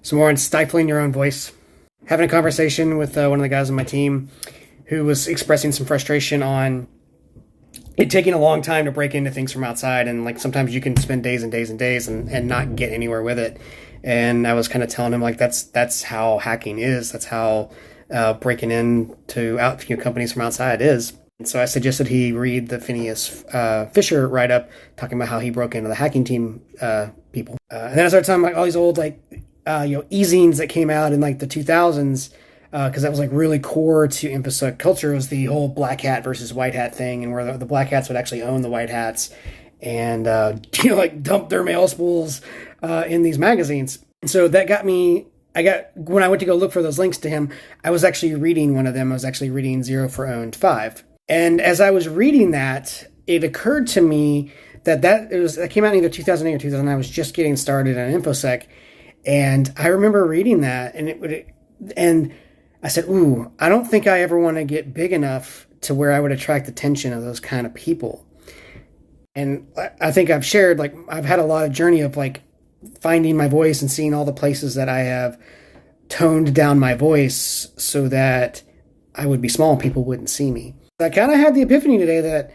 some more on stifling your own voice. Having a conversation with one of the guys on my team who was expressing some frustration on it taking a long time to break into things from outside, and like sometimes you can spend days and days and days and not get anywhere with it. And I was kind of telling him like that's how hacking is. That's how breaking into companies from outside is. And so I suggested he read the Phineas Fisher write-up talking about how he broke into the hacking team people. And then I started talking about all these old e-zines that came out in like the 2000s, because that was like really core to InfoSec culture, was the whole black hat versus white hat thing, and where the black hats would actually own the white hats and like dump their mail spools in these magazines. So that got me. When I went to go look for those links to him, I was actually reading one of them. I was actually reading Zero for Owned 5. And as I was reading that, it occurred to me that came out in either 2008 or 2009. I was just getting started on InfoSec. And I remember reading that, and I said, ooh, I don't think I ever want to get big enough to where I would attract the attention of those kind of people. And I think I've shared, like, I've had a lot of journey of like finding my voice and seeing all the places that I have toned down my voice so that I would be small and people wouldn't see me. I kind of had the epiphany today that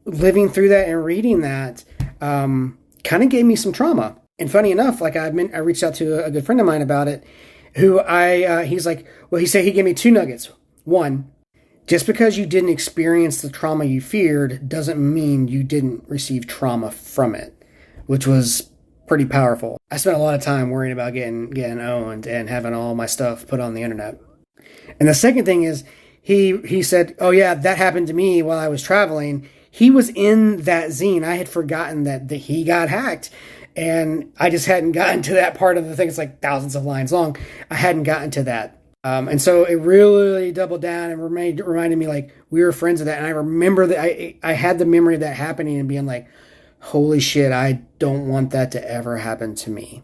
living through that and reading that kind of gave me some trauma. And funny enough, like I reached out to a good friend of mine about it, who he's like, well, he gave me two nuggets. One, just because you didn't experience the trauma you feared doesn't mean you didn't receive trauma from it, which was pretty powerful. I spent a lot of time worrying about getting owned and having all my stuff put on the internet. And the second thing is he said, oh yeah, that happened to me while I was traveling. He was in that zine. I had forgotten that he got hacked. And I just hadn't gotten to that part of the thing. It's like thousands of lines long. I hadn't gotten to that. And so it really doubled down and reminded me like we were friends of that. And I remember that I had the memory of that happening and being like, holy shit, I don't want that to ever happen to me.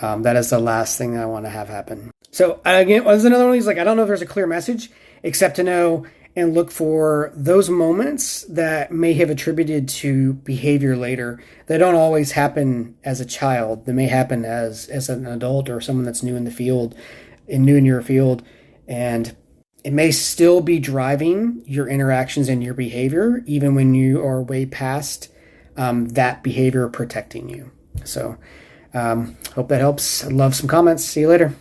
That is the last thing I want to have happen. So again, was another one of these, like, I don't know if there's a clear message except to know and look for those moments that may have attributed to behavior later that don't always happen as a child. They may happen as an adult or someone that's new in the field and new in your field. And it may still be driving your interactions and your behavior, even when you are way past that behavior protecting you. So hope that helps. Love some comments. See you later.